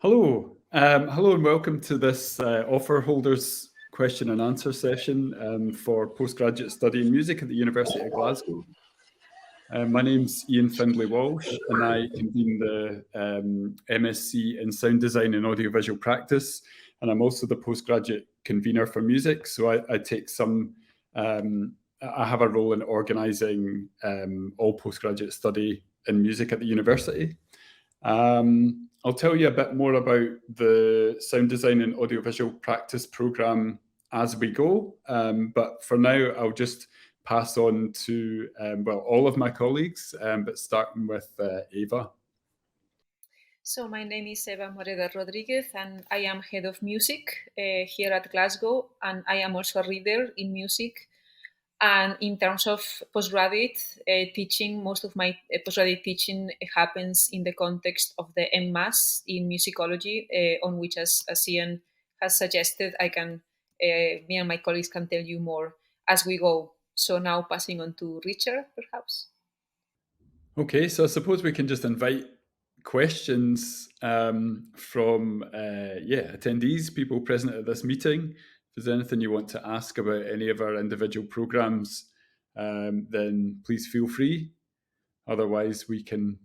Hello and welcome to this offer holders question and answer session for postgraduate study in music at the University of Glasgow. My name's Ian Findlay Walsh and I convene the MSc in Sound Design and Audiovisual Practice, and I'm also the postgraduate convener for music, so I take some, I have a role in organising all postgraduate study in music at the university. I'll tell you a bit more about the Sound Design and Audiovisual Practice programme as we go, but for now I'll just pass on to, all of my colleagues, but starting with Eva. So my name is Eva Moreda Rodriguez and I am head of music here at Glasgow, and I am also a reader in music. And in terms of postgraduate teaching, most of my postgraduate teaching happens in the context of the MMus in musicology, on which, as Ian has suggested, me and my colleagues can tell you more as we go. So now passing on to Richard, perhaps. Okay, so I suppose we can just invite questions from attendees, people present at this meeting. If there's anything you want to ask about any of our individual programs, then please feel free. Otherwise, we can,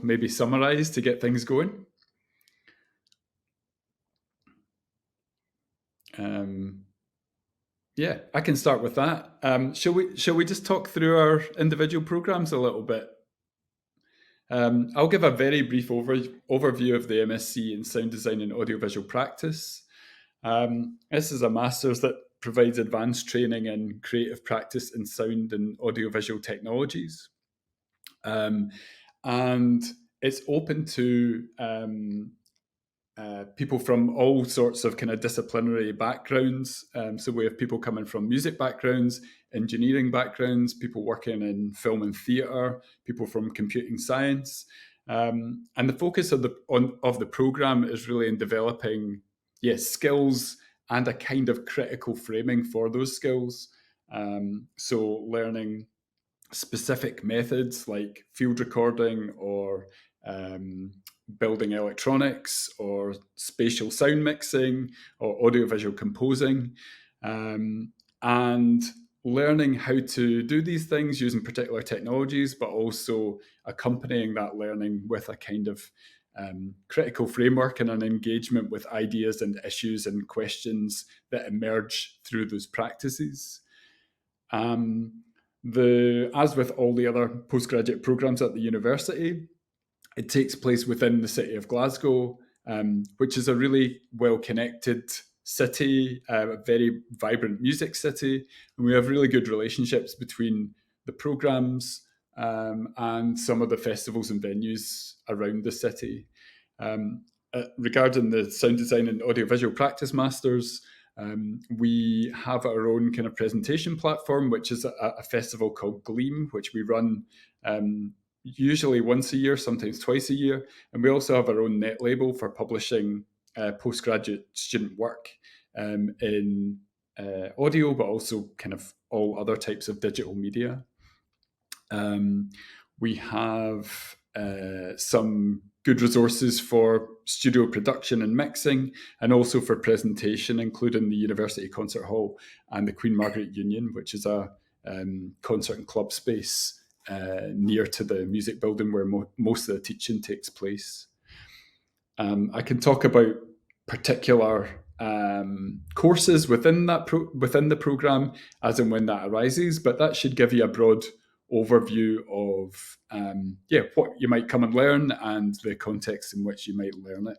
maybe summarize to get things going. Yeah, I can start with that. Shall we just talk through our individual programs a little bit? I'll give a very brief overview of the MSc in Sound Design and Audiovisual Practice. This is a master's that provides advanced training in creative practice in sound and audiovisual technologies. And it's open to people from all sorts of kind of disciplinary backgrounds. So we have people coming from music backgrounds, engineering backgrounds, people working in film and theatre, people from computing science. And the focus of the programme is really in developing skills and a kind of critical framing for those skills. So learning specific methods like field recording or building electronics or spatial sound mixing or audiovisual composing, and learning how to do these things using particular technologies, but also accompanying that learning with a kind of critical framework and an engagement with ideas and issues and questions that emerge through those practices. As with all the other postgraduate programs at the university, it takes place within the city of Glasgow, which is a really well-connected city, a very vibrant music city, and we have really good relationships between the programs and some of the festivals and venues around the city. Regarding the Sound Design and Audiovisual Practice Masters, we have our own kind of presentation platform, which is a festival called Gleam, which we run usually once a year, sometimes twice a year. And we also have our own net label for publishing postgraduate student work in audio, but also kind of all other types of digital media. We have some good resources for studio production and mixing, and also for presentation, including the University Concert Hall and the Queen Margaret Union, which is a concert and club space near to the music building where most of the teaching takes place. I can talk about particular courses within the program as and when that arises, but that should give you a broad overview of what you might come and learn and the context in which you might learn it.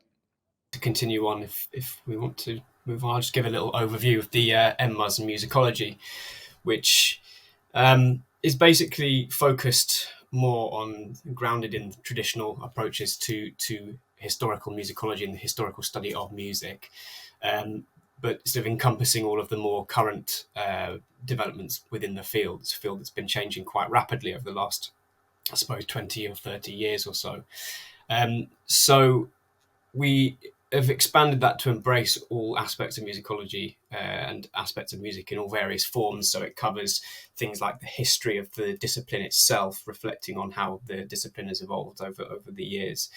To continue on, if we want to move on, I'll just give a little overview of the MMus and musicology, which is basically focused more on, grounded in traditional approaches to historical musicology and the historical study of music, but sort of encompassing all of the more current developments within the field. It's a field that's been changing quite rapidly over the last, I suppose, 20 or 30 years or so. So we have expanded that to embrace all aspects of musicology and aspects of music in all various forms. So it covers things like the history of the discipline itself, reflecting on how the discipline has evolved over the years,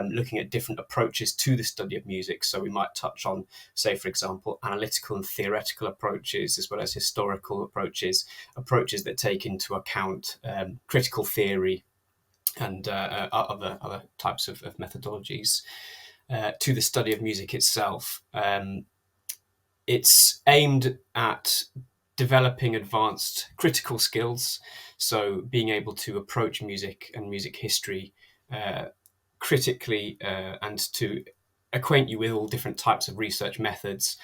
looking at different approaches to the study of music. So we might touch on, say, for example, analytical and theoretical approaches, as well as historical approaches that take into account critical theory and other types of methodologies. To the study of music itself. It's aimed at developing advanced critical skills, so being able to approach music and music history critically and to acquaint you with all different types of research methods.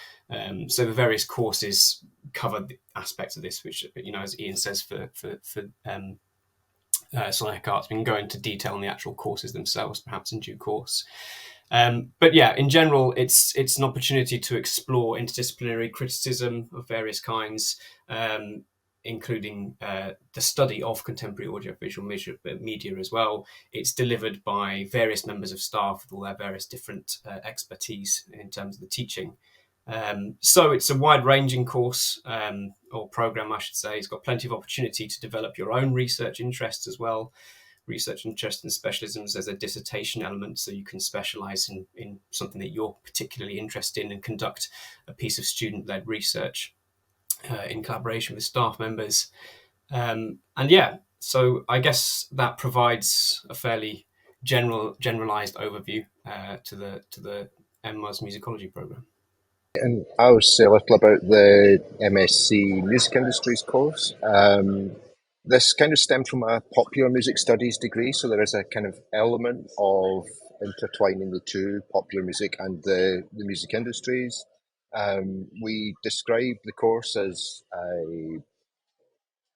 So the various courses cover aspects of this, which, as Ian says, for Sonic Arts, we can go into detail on the actual courses themselves, perhaps in due course. But yeah, in general, it's an opportunity to explore interdisciplinary criticism of various kinds, including the study of contemporary audiovisual media as well. It's delivered by various members of staff with all their various different expertise in terms of the teaching. So it's a wide-ranging course, or program, I should say. It's got plenty of opportunity to develop your own research interests as well. Research interest and specialisms as a dissertation element, so you can specialize in something that you're particularly interested in and conduct a piece of student-led research in collaboration with staff members. And yeah, so I guess that provides a fairly generalized overview to the MMus musicology program. And I'll say a little about the MSc Music Industries course. This kind of stemmed from a popular music studies degree, so there is a kind of element of intertwining the two, popular music and the music industries. We describe the course as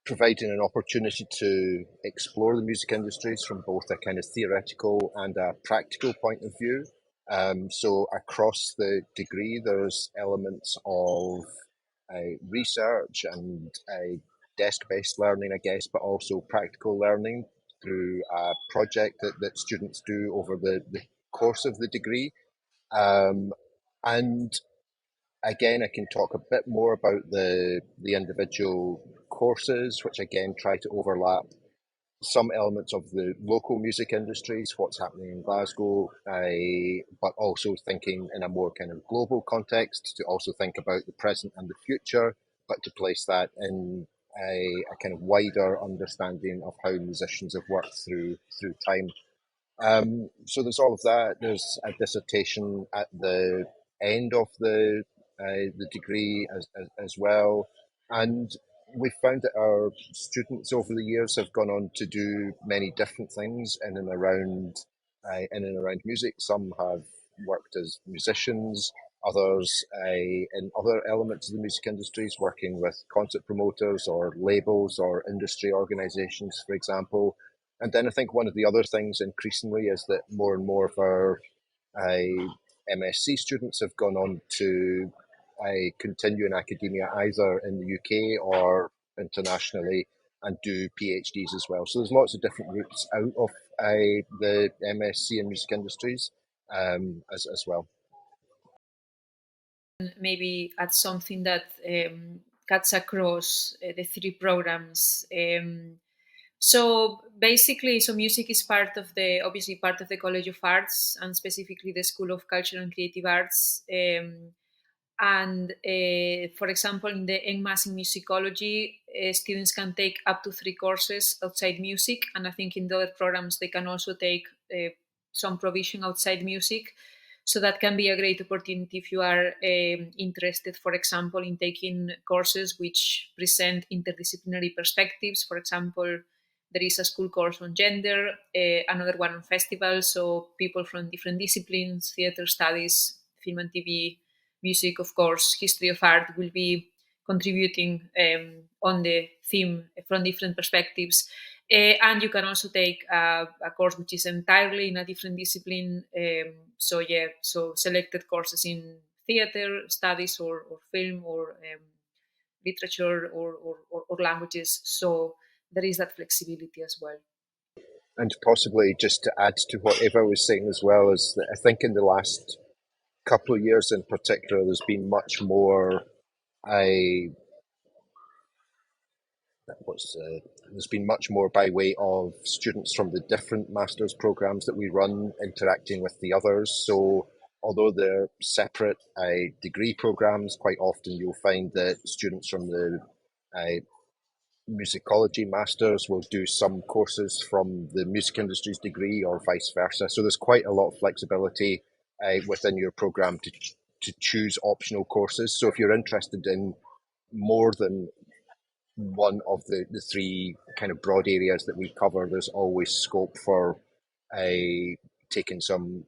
providing an opportunity to explore the music industries from both a kind of theoretical and a practical point of view. So across the degree, there's elements of research and desk-based learning, I guess, but also practical learning through a project that students do over the course of the degree. And again, I can talk a bit more about the individual courses, which again try to overlap some elements of the local music industries, what's happening in Glasgow, but also thinking in a more kind of global context, to also think about the present and the future, but to place that in a kind of wider understanding of how musicians have worked through time. So there's all of that. There's a dissertation at the end of the degree as well, and we found that our students over the years have gone on to do many different things in and around music. Some have worked as musicians, others in other elements of the music industries, working with concert promoters or labels or industry organisations, for example. And then I think one of the other things increasingly is that more and more of our MSc students have gone on to continue in academia either in the UK or internationally and do PhDs as well. So there's lots of different routes out of the MSc in music industries as well. Maybe add something that cuts across the three programs. So basically, music is obviously part of the College of Arts, and specifically the School of Culture and Creative Arts. And for example, in the MMus in musicology, students can take up to 3 courses outside music, and I think in the other programs they can also take some provision outside music. So that can be a great opportunity if you are interested, for example, in taking courses which present interdisciplinary perspectives. For example, there is a school course on gender, another one on festivals, so people from different disciplines, theatre studies, film and TV, music, of course, history of art will be contributing on the theme from different perspectives. And you can also take a course which is entirely in a different discipline. So selected courses in theatre studies or film or literature or languages. So there is that flexibility as well. And possibly just to add to what Eva was saying as well, is that I think in the last couple of years in particular, there's been much more there's been much more by way of students from the different master's programs that we run interacting with the others. So although they're separate degree programs, quite often you'll find that students from the musicology masters will do some courses from the music industry's degree or vice versa. So there's quite a lot of flexibility within your program to choose optional courses. So if you're interested in more than one of the three kind of broad areas that we cover, there's always scope for taking some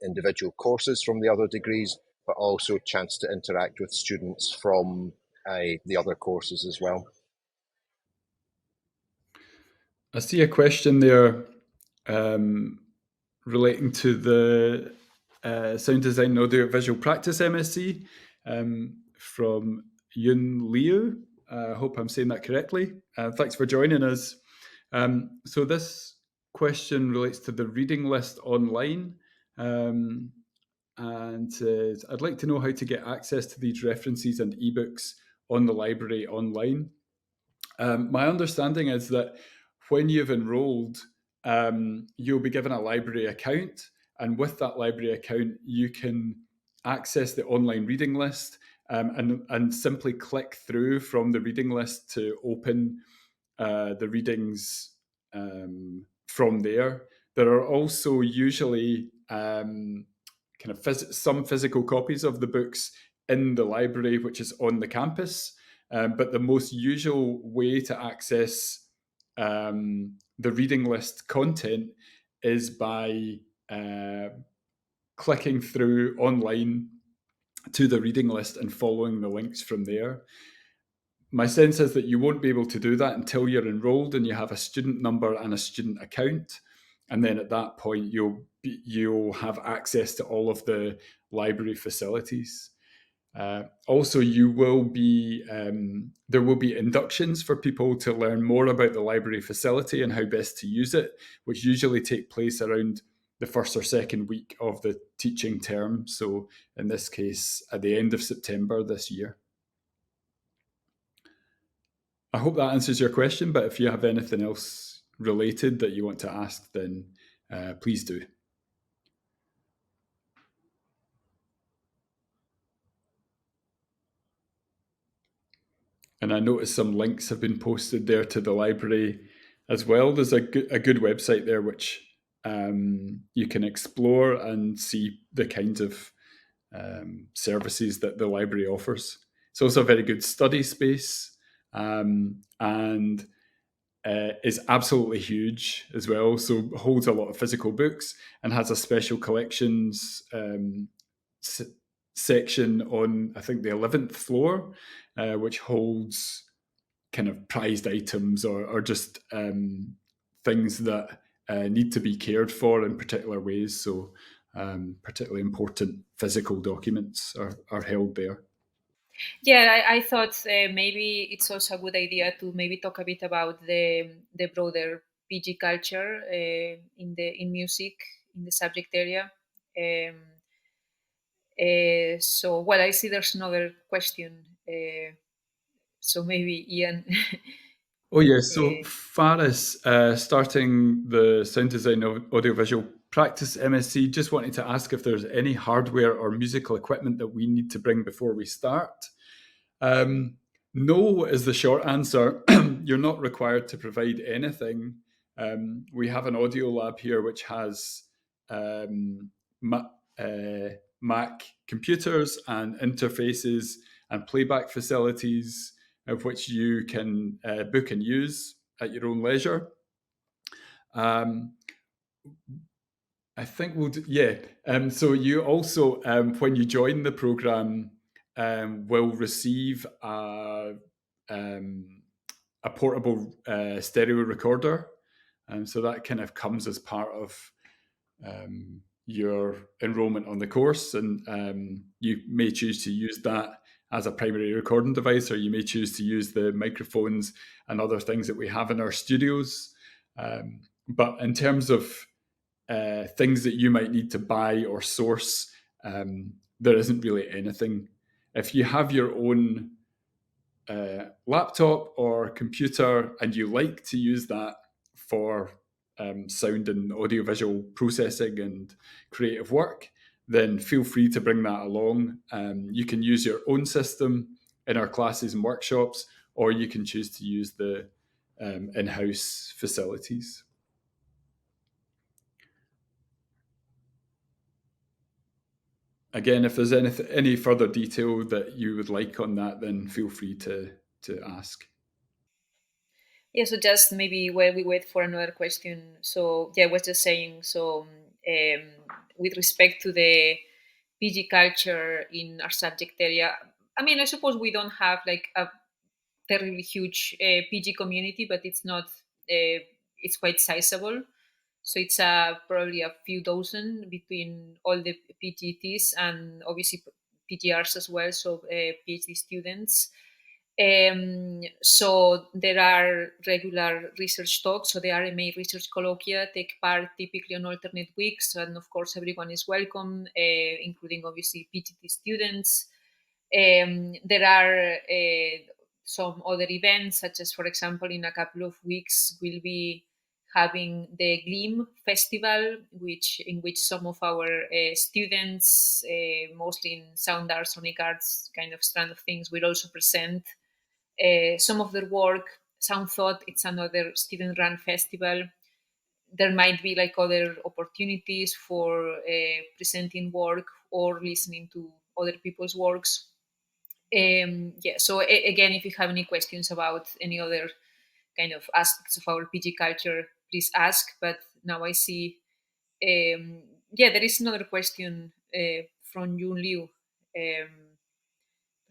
individual courses from the other degrees, but also a chance to interact with students from the other courses as well. I see a question there relating to the Sound Design Audiovisual Practice MSc from Yun Liu. I hope I'm saying that correctly. Thanks for joining us. So this question relates to the reading list online and says, I'd like to know how to get access to these references and ebooks on the library online. My understanding is that when you've enrolled, you'll be given a library account, and with that library account, you can access the online reading list and simply click through from the reading list to open the readings from there. There are also usually kind of some physical copies of the books in the library, which is on the campus. But the most usual way to access the reading list content is by clicking through online to the reading list and following the links from there. My sense is that you won't be able to do that until you're enrolled and you have a student number and a student account. And then at that point, you'll have access to all of the library facilities. Also, there will be inductions for people to learn more about the library facility and how best to use it, which usually take place around the first or second week of the teaching term. So in this case, at the end of September this year. I hope that answers your question, but if you have anything else related that you want to ask, then please do. And I noticed some links have been posted there to the library as well. There's a good website there which you can explore and see the kinds of services that the library offers. It's also a very good study space and is absolutely huge as well. So holds a lot of physical books and has a special collections section on, I think, the 11th floor, which holds kind of prized items or just things that need to be cared for in particular ways. So particularly important physical documents are held there. Yeah, I thought maybe it's also a good idea to maybe talk a bit about the broader PG culture in music in the subject area. So, well, I see there's another question. So maybe Ian. Oh yeah, so Faris, starting the Sound Design Audiovisual Practice MSc, just wanted to ask if there's any hardware or musical equipment that we need to bring before we start. No is the short answer. You're not required to provide anything. We have an audio lab here which has Mac computers and interfaces and playback facilities of which you can book and use at your own leisure. I think we'll do, yeah. So you also, when you join the program, will receive a portable stereo recorder. So that kind of comes as part of your enrollment on the course, and you may choose to use that as a primary recording device, or you may choose to use the microphones and other things that we have in our studios. But in terms of things that you might need to buy or source there isn't really anything. If you have your own laptop or computer and you like to use that for sound and audiovisual processing and creative work, then feel free to bring that along. You can use your own system in our classes and workshops, or you can choose to use the in-house facilities. Again, if there's any further detail that you would like on that, then feel free to ask. Yeah, so just maybe while we wait for another question. So yeah, I was just saying, so with respect to the PG culture in our subject area, I mean, I suppose we don't have like a terribly huge PG community, but it's not, it's quite sizable. So it's probably a few dozen between all the PGTs and obviously PGRs as well, so PhD students. So there are regular research talks. So the RMA research colloquia take part typically on alternate weeks, and of course everyone is welcome, including obviously PGT students. There are some other events, such as, for example, in a couple of weeks we'll be having the Gleam Festival, in which some of our students, mostly in sound arts, sonic arts kind of strand of things, will also present some of their work. Sound Thought, it's another student-run festival. There might be like other opportunities for presenting work or listening to other people's works. Yeah, so again, if you have any questions about any other kind of aspects of our PG culture, please ask. But now I see, yeah, there is another question from Yun Liu,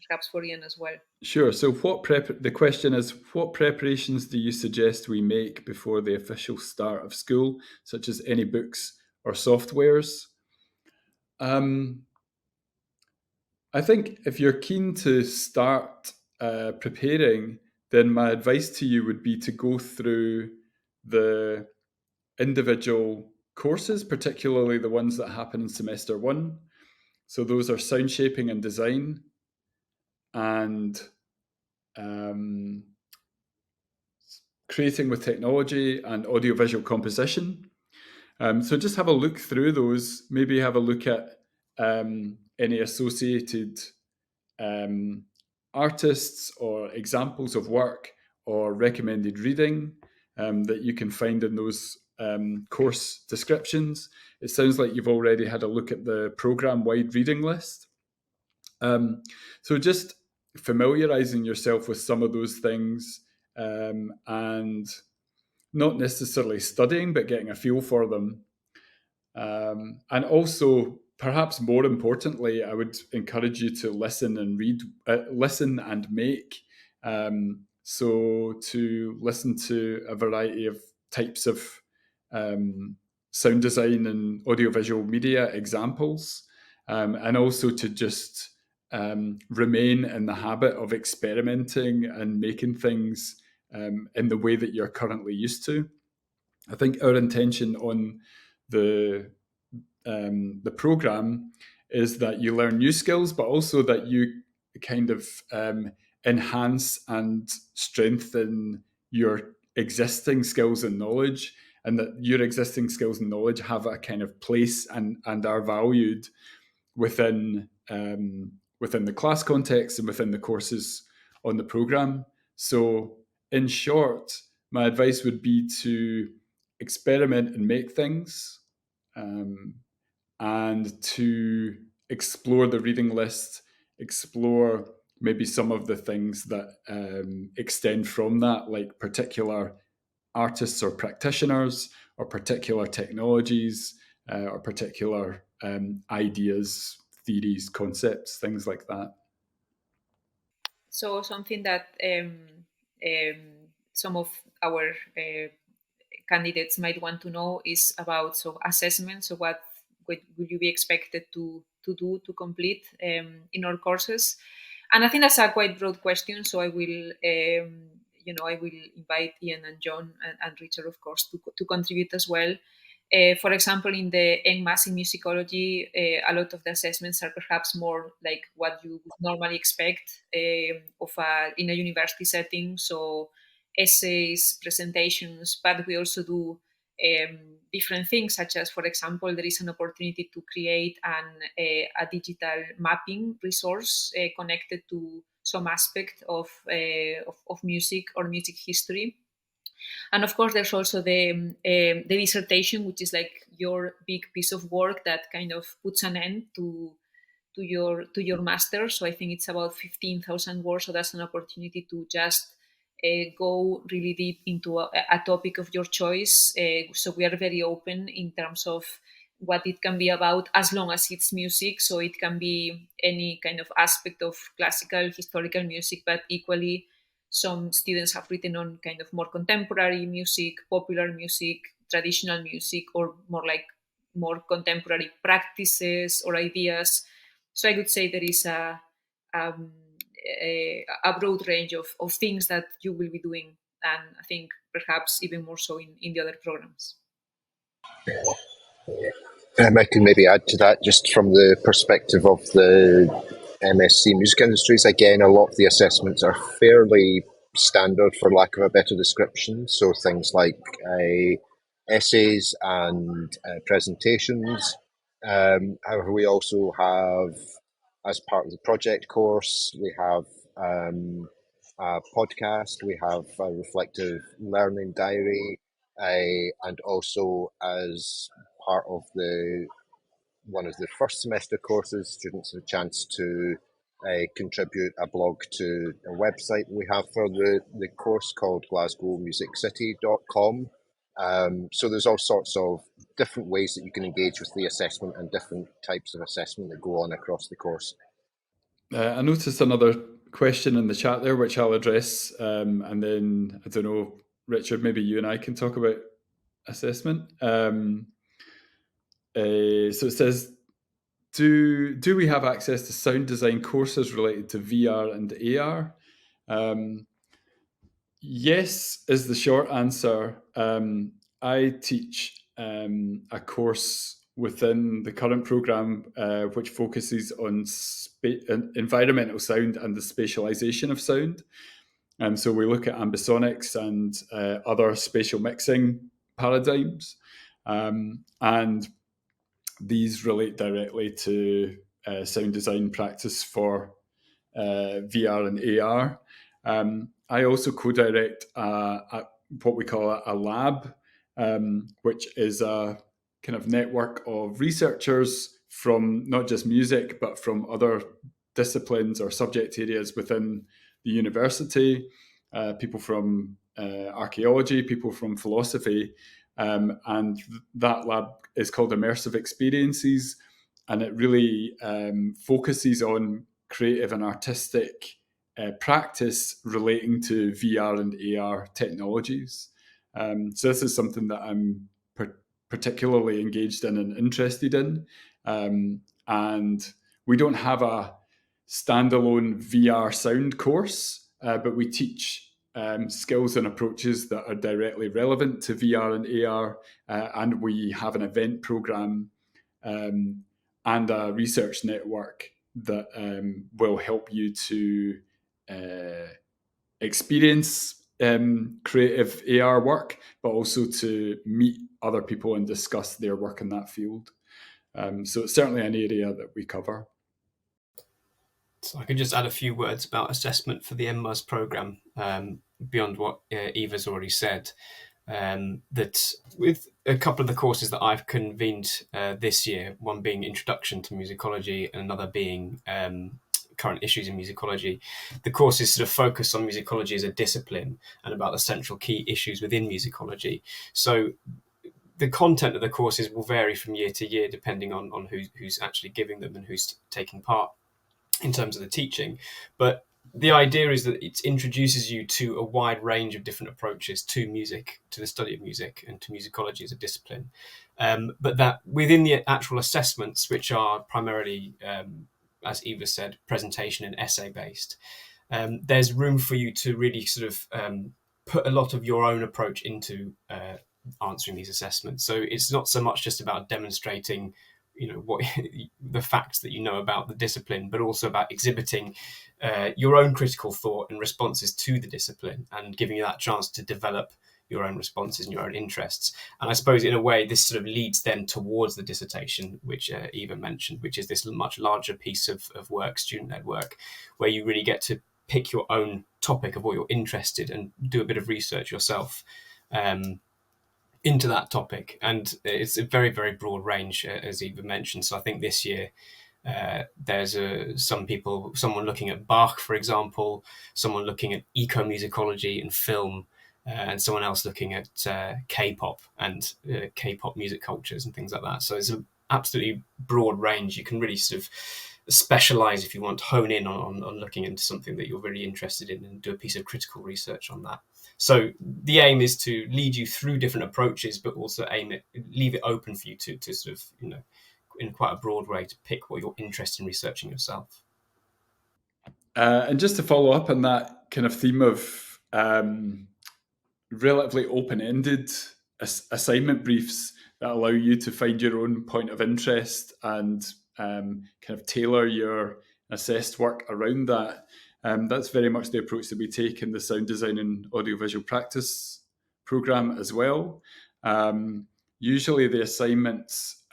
perhaps for Ian as well. Sure. So the question is, what preparations do you suggest we make before the official start of school, such as any books or softwares? I think if you're keen to start preparing, then my advice to you would be to go through the individual courses, particularly the ones that happen in semester 1. So those are sound shaping and design, and creating with technology, and audiovisual composition. So just have a look through those, maybe have a look at any associated artists or examples of work or recommended reading that you can find in those course descriptions. It sounds like you've already had a look at the program-wide reading list. So just familiarizing yourself with some of those things, and not necessarily studying, but getting a feel for them. And also, perhaps more importantly, I would encourage you to listen and read, listen and make. So to listen to a variety of types of sound design and audiovisual media examples, and also to just remain in the habit of experimenting and making things in the way that you're currently used to. I think our intention on the program is that you learn new skills, but also that you kind of enhance and strengthen your existing skills and knowledge, and that your existing skills and knowledge have a kind of place and are valued within the class context and within the courses on the program. So in short, my advice would be to experiment and make things, and to explore the reading list, explore maybe some of the things that extend from that, like particular artists or practitioners, or particular technologies, or particular ideas, theories, concepts, things like that. So something that some of our candidates might want to know is about assessment. So what will you be expected to do to complete in our courses? And I think that's a quite broad question. So I will I will invite Ian and John and Richard, of course, to contribute as well. For example, in the MMus in musicology, a lot of the assessments are perhaps more like what you would normally expect in a university setting. So essays, presentations, but we also do different things, such as, for example, there is an opportunity to create a digital mapping resource connected to some aspect of music or music history. And of course, there's also the dissertation, which is like your big piece of work that kind of puts an end to your master. So I think it's about 15,000 words. So that's an opportunity to just go really deep into a topic of your choice. So we are very open in terms of what it can be about, as long as it's music. So it can be any kind of aspect of classical, historical music, but equally some students have written on kind of more contemporary music, popular music, traditional music, or more contemporary practices or ideas. So I would say there is um, a broad range of things that you will be doing, and I think perhaps even more so in the other programs. I can maybe add to that just from the perspective of the MSc music industries. Again, a lot of the assessments are fairly standard, for lack of a better description. So things like essays and presentations. However, we also have, as part of the project course, we have a podcast, we have a reflective learning diary, and also as part of one of the first semester courses, students have a chance to contribute a blog to a website we have for the course called glasgowmusiccity.com. So there's all sorts of different ways that you can engage with the assessment and different types of assessment that go on across the course. I noticed another question in the chat there, which I'll address, and then, I don't know, Richard, maybe you and I can talk about assessment. So it says, do we have access to sound design courses related to VR and AR? Yes, is the short answer. I teach a course within the current program which focuses on environmental sound and the spatialization of sound. So we look at ambisonics and other spatial mixing paradigms. And these relate directly to sound design practice for VR and AR. I also co-direct what we call a lab, which is a kind of network of researchers from not just music, but from other disciplines or subject areas within the university, people from archaeology, people from philosophy, and that lab is called Immersive Experiences, and it really focuses on creative and artistic practice relating to VR and AR technologies. So this is something that I'm particularly engaged in and interested in. And we don't have a standalone VR sound course, but we teach skills and approaches that are directly relevant to VR and AR, and we have an event program and a research network that will help you to experience creative AR work, but also to meet other people and discuss their work in that field. So it's certainly an area that we cover. So I can just add a few words about assessment for the MMus program, beyond what Eva's already said. That with a couple of the courses that I've convened this year, one being Introduction to Musicology and another being Current Issues in Musicology, the courses sort of focus on musicology as a discipline and about the central key issues within musicology. So the content of the courses will vary from year to year depending on who's actually giving them and who's taking part in terms of the teaching. But the idea is that it introduces you to a wide range of different approaches to music, to the study of music, and to musicology as a discipline. But that within the actual assessments, which are primarily, as Eva said, presentation and essay based, there's room for you to really sort of put a lot of your own approach into answering these assessments. So it's not so much just about demonstrating, what the facts that you know about the discipline, but also about exhibiting your own critical thought and responses to the discipline, and giving you that chance to develop your own responses and your own interests. And I suppose in a way this sort of leads then towards the dissertation, which Eva mentioned, which is this much larger piece of work, student-led work, where you really get to pick your own topic of what you're interested in and do a bit of research yourself into that topic. And it's a very, very broad range, as Eva mentioned. So I think this year there's someone looking at Bach, for example, someone looking at eco-musicology and film, and someone else looking at K-pop and K-pop music cultures and things like that. So it's an absolutely broad range. You can really sort of specialize if you want to hone in on looking into something that you're really interested in and do a piece of critical research on that. So the aim is to lead you through different approaches, but also leave it open for you to sort of, in quite a broad way, to pick what you're interested in researching yourself. And just to follow up on that kind of theme of relatively open-ended assignment briefs that allow you to find your own point of interest and kind of tailor your assessed work around that. That's very much the approach that we take in the Sound Design and Audiovisual Practice program as well. Usually the assignments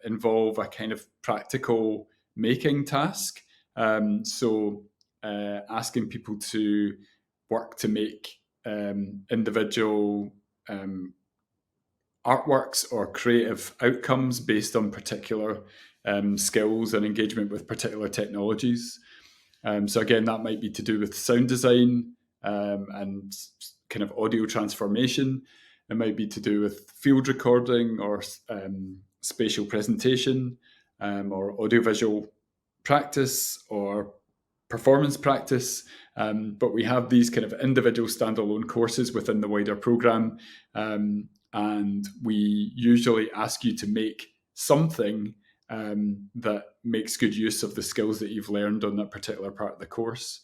involve a kind of practical making task. So asking people to work to make individual artworks or creative outcomes based on particular skills and engagement with particular technologies. So again, that might be to do with sound design and kind of audio transformation. It might be to do with field recording or spatial presentation or audiovisual practice or performance practice. But we have these kind of individual standalone courses within the wider program. And we usually ask you to make something that makes good use of the skills that you've learned on that particular part of the course.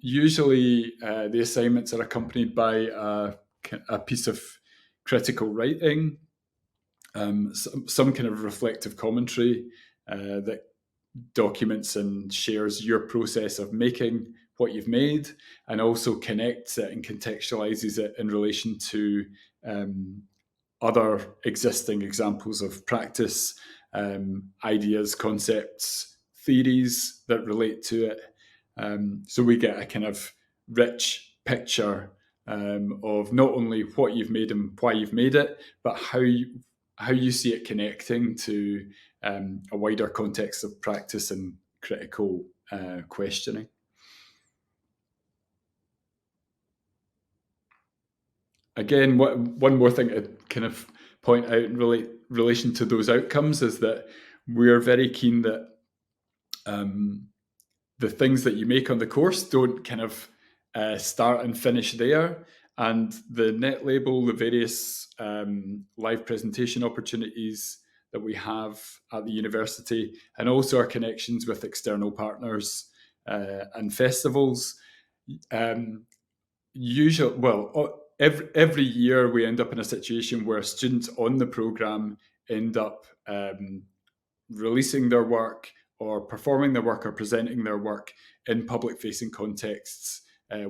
Usually the assignments are accompanied by a piece of critical writing, some kind of reflective commentary that documents and shares your process of making what you've made, and also connects it and contextualizes it in relation to other existing examples of practice, ideas, concepts, theories that relate to it. So we get a kind of rich picture of not only what you've made and why you've made it, but how you see it connecting to a wider context of practice and critical questioning. Again, one more thing to kind of point out in relation to those outcomes is that we're very keen that the things that you make on the course don't kind of start and finish there. And the net label, the various live presentation opportunities that we have at the university, and also our connections with external partners and festivals. Every year we end up in a situation where students on the program end up releasing their work or performing their work or presenting their work in public-facing contexts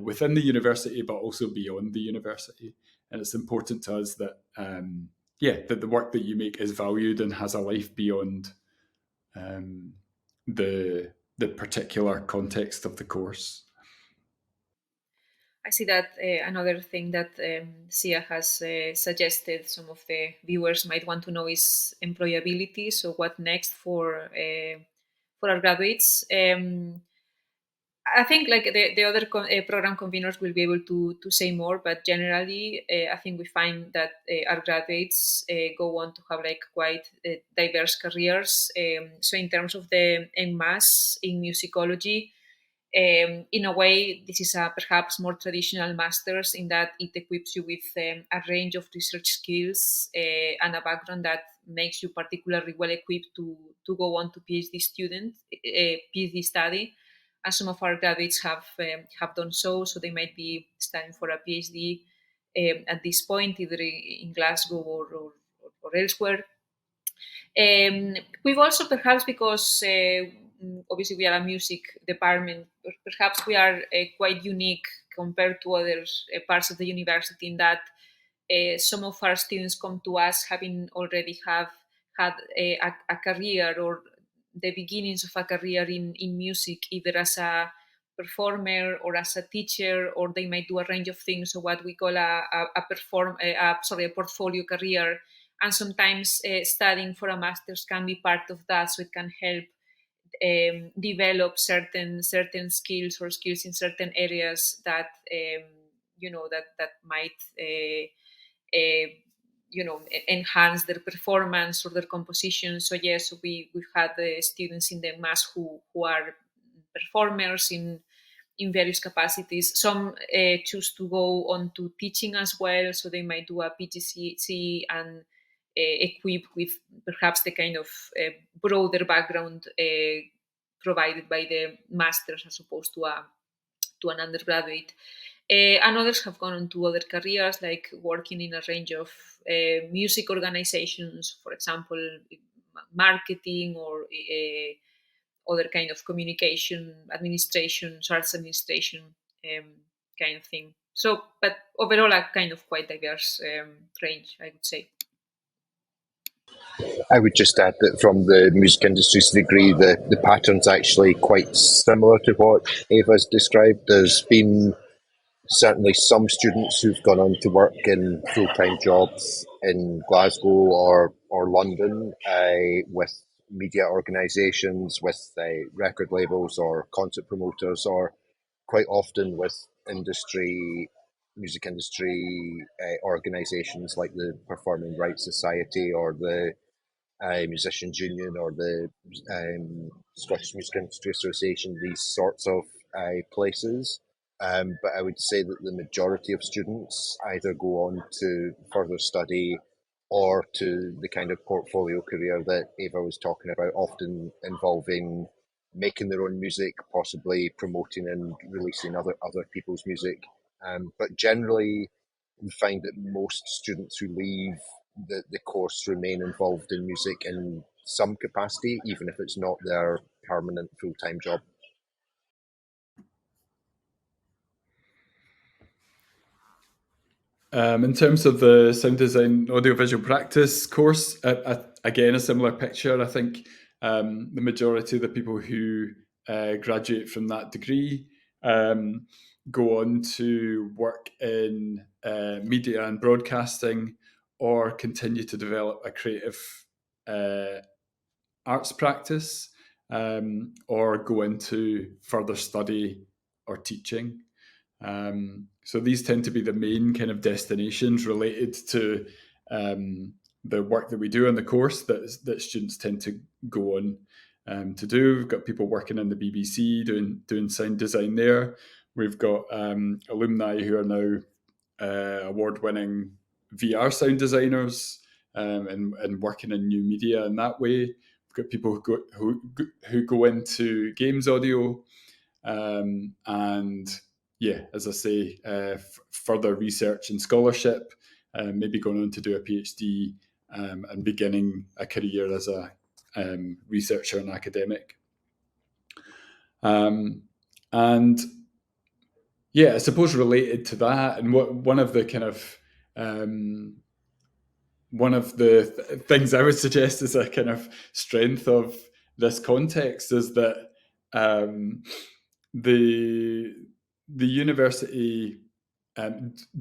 within the university, but also beyond the university. And it's important to us that that the work that you make is valued and has a life beyond the particular context of the course. I see that another thing that Sia has suggested some of the viewers might want to know is employability. So what next for our graduates? I think like the other program conveners will be able to say more, but generally I think we find that our graduates go on to have like quite diverse careers. So in terms of the MMus in musicology, in a way, this is a perhaps more traditional master's in that it equips you with a range of research skills and a background that makes you particularly well equipped to go on to PhD study. And some of our graduates have done so they might be studying for a PhD at this point, either in Glasgow or elsewhere. We've also, perhaps because obviously we are a music department, perhaps we are quite unique compared to other parts of the university in that some of our students come to us having already had a career or the beginnings of a career in music, either as a performer or as a teacher, or they might do a range of things, so what we call a portfolio career. And sometimes studying for a master's can be part of that, so it can help develop certain skills or skills in certain areas that that might enhance their performance or their composition. So yes, we've had students in the mass who are performers in various capacities. Some choose to go on to teaching as well, so they might do a PGCE and equipped with perhaps the kind of broader background provided by the masters as opposed to an undergraduate. And others have gone on to other careers, like working in a range of music organizations, for example, marketing or other kind of communication, administration, arts administration kind of thing. So, but overall, a kind of quite diverse range, I would say. I would just add that from the music industry's degree, the pattern's actually quite similar to what Ava's described. There's been certainly some students who've gone on to work in full-time jobs in Glasgow or London with media organisations, with record labels or concert promoters, or quite often with music industry organisations like the Performing Rights Society or the Musicians Union or the Scottish Music Industry Association, these sorts of places. But I would say that the majority of students either go on to further study or to the kind of portfolio career that Ava was talking about, often involving making their own music, possibly promoting and releasing other people's music. But generally, we find that most students who leave the course remain involved in music in some capacity, even if it's not their permanent full-time job. In terms of the Sound Design Audiovisual Practice course, again, a similar picture. I think the majority of the people who graduate from that degree go on to work in media and broadcasting, or continue to develop a creative arts practice, or go into further study or teaching. So these tend to be the main kind of destinations related to the work that we do in the course that students tend to go on to do. We've got people working in the BBC doing sound design there. We've got alumni who are now award-winning VR sound designers and working in new media in that way. We've got people who go into games audio and yeah, as I say, further research and scholarship, maybe going on to do a PhD and beginning a career as a researcher and academic. And yeah, I suppose related to that, and one of the things I would suggest as a kind of strength of this context is that the university,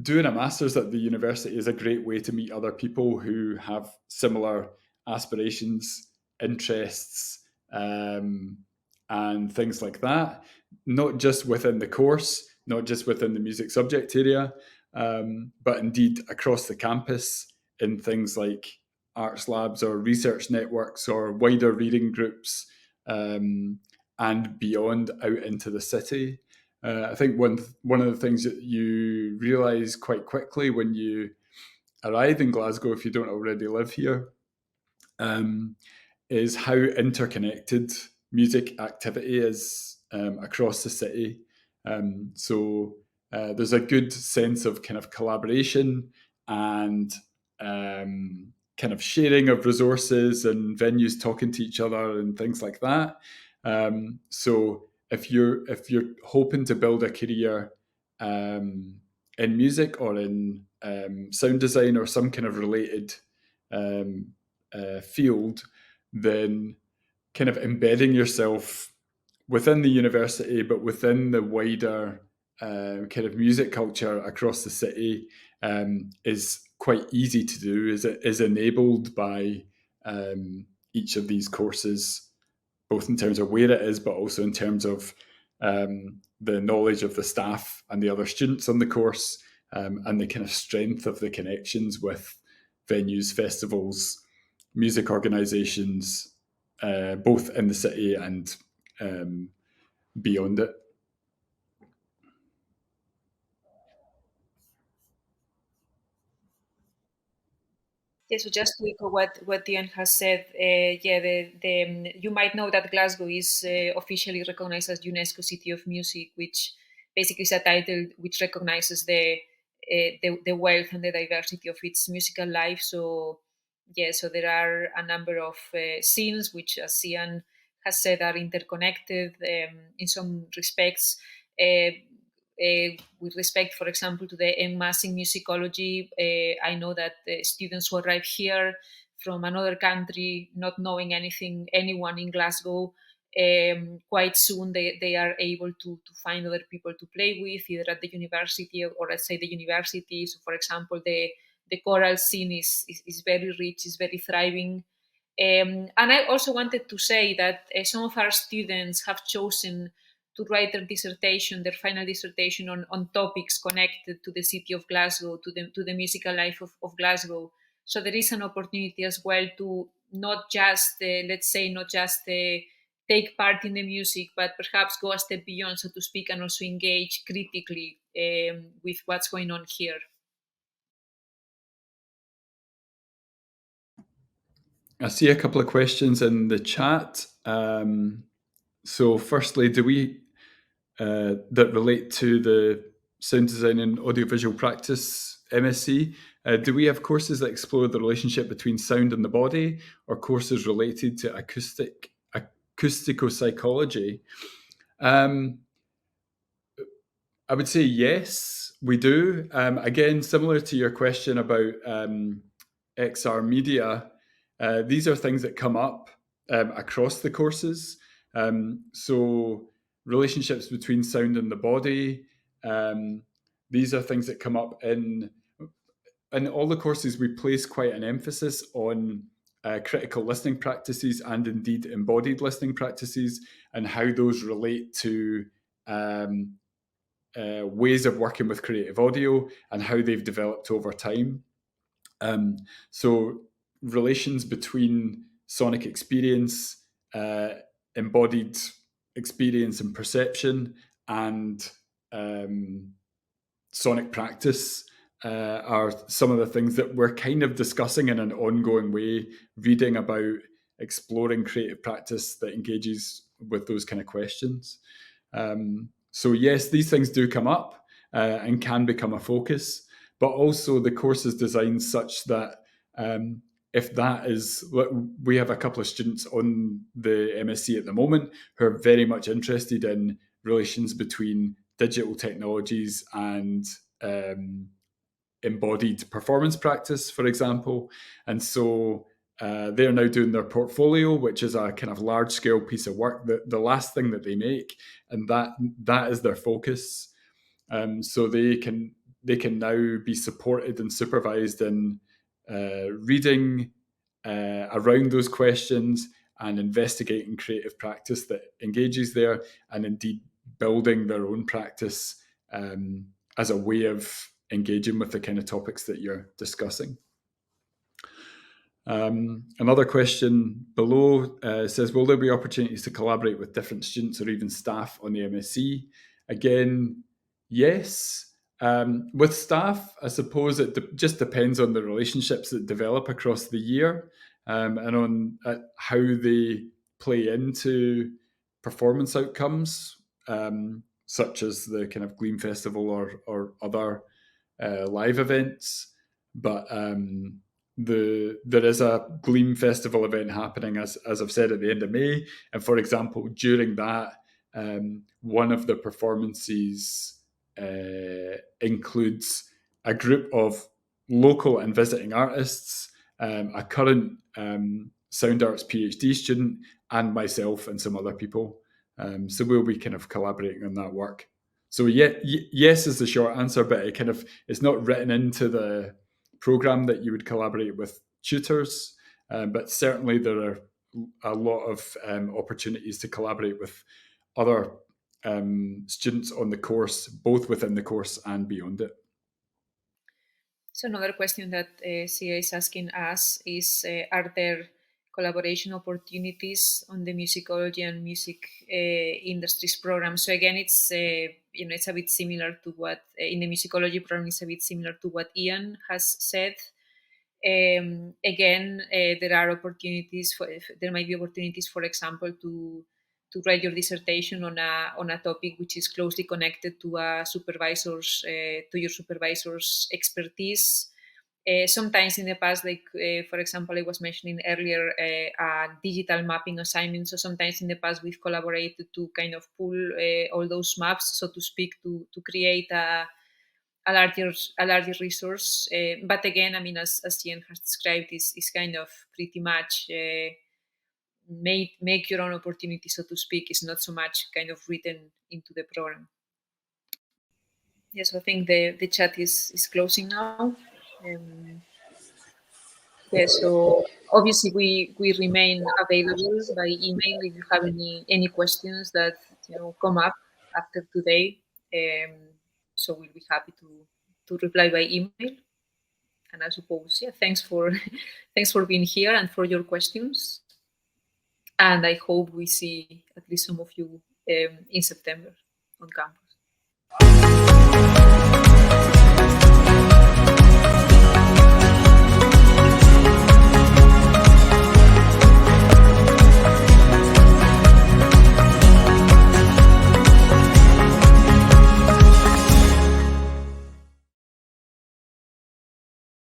doing a master's at the university is a great way to meet other people who have similar aspirations, interests, and things like that, not just within the course, not just within the music subject area, but indeed across the campus in things like arts labs or research networks or wider reading groups, and beyond out into the city. I think one of the things that you realise quite quickly when you arrive in Glasgow, if you don't already live here, is how interconnected music activity is across the city. So there's a good sense of kind of collaboration and kind of sharing of resources and venues talking to each other and things like that. So if you're hoping to build a career in music or in sound design or some kind of related field, then kind of embedding yourself within the university, but within the wider kind of music culture across the city is quite easy to do. Is enabled by each of these courses, both in terms of where it is, but also in terms of the knowledge of the staff and the other students on the course, and the kind of strength of the connections with venues, festivals, music organisations, both in the city and beyond it. Yeah, so just to echo what Diane has said, you might know that Glasgow is officially recognized as UNESCO City of Music, which basically is a title which recognizes the wealth and the diversity of its musical life. So yeah, so there are a number of scenes which, as Ian has said, are interconnected in some respects. With respect, for example, to the MMus in musicology, I know that students who arrive here from another country, not knowing anyone in Glasgow, quite soon they are able to find other people to play with, either at the university or outside the university. So, for example, the choral scene is very rich, is very thriving. And I also wanted to say that some of our students have chosen to write their final dissertation on topics connected to the city of Glasgow, to the musical life of Glasgow. So there is an opportunity as well to not just, take part in the music, but perhaps go a step beyond, so to speak, and also engage critically with what's going on here. I see a couple of questions in the chat. So, firstly, do we that relate to the Sound Design and Audiovisual Practice MSc? Do we have courses that explore the relationship between sound and the body, or courses related to acousticopsychology? I would say yes, we do. Again, similar to your question about XR media, these are things that come up across the courses. So, relationships between sound and the body, these are things that come up in all the courses. We place quite an emphasis on critical listening practices and indeed embodied listening practices, and how those relate to ways of working with creative audio and how they've developed over time. So relations between sonic experience, embodied experience and perception, and sonic practice are some of the things that we're kind of discussing in an ongoing way, reading about, exploring creative practice that engages with those kind of questions. So yes, these things do come up and can become a focus, but also the course is designed such that if that is, we have a couple of students on the MSc at the moment who are very much interested in relations between digital technologies and embodied performance practice, for example. And so they're now doing their portfolio, which is a kind of large scale piece of work, the last thing that they make, and that is their focus. So they can now be supported and supervised in reading around those questions and investigating creative practice that engages there, and indeed building their own practice as a way of engaging with the kind of topics that you're discussing. Another question below says, will there be opportunities to collaborate with different students or even staff on the MSc? Again, yes. With staff, I suppose it just depends on the relationships that develop across the year, and on how they play into performance outcomes. such as the kind of Gleam Festival or other live events. But there is a Gleam Festival event happening, as I've said, at the end of May. And for example, during that, one of the performances includes a group of local and visiting artists, a current sound arts PhD student, and myself and some other people. So we'll be kind of collaborating on that work. So yes is the short answer, but it's not written into the program that you would collaborate with tutors, but certainly there are a lot of opportunities to collaborate with other students on the course, both within the course and beyond it. So another question that Sia is asking us is, are there collaboration opportunities on the musicology and music industries program? So again, it's it's a bit similar to what in the musicology program is a bit similar to what Ian has said. Again, there are opportunities there might be opportunities, for example, to write your dissertation on a topic which is closely connected to your supervisor's expertise. Sometimes in the past, like for example, I was mentioning earlier, a digital mapping assignment. So sometimes in the past, we've collaborated to kind of pull all those maps, so to speak, to create a larger resource. But again, I mean, as Ian has described, is kind of pretty much make your own opportunity, so to speak. Is not so much kind of written into the program. Yes, I think the chat is closing now. Yeah, so obviously we remain available by email if you have any questions that come up after today. So we'll be happy to reply by email. And I suppose, thanks for being here and for your questions. And I hope we see at least some of you in September on campus.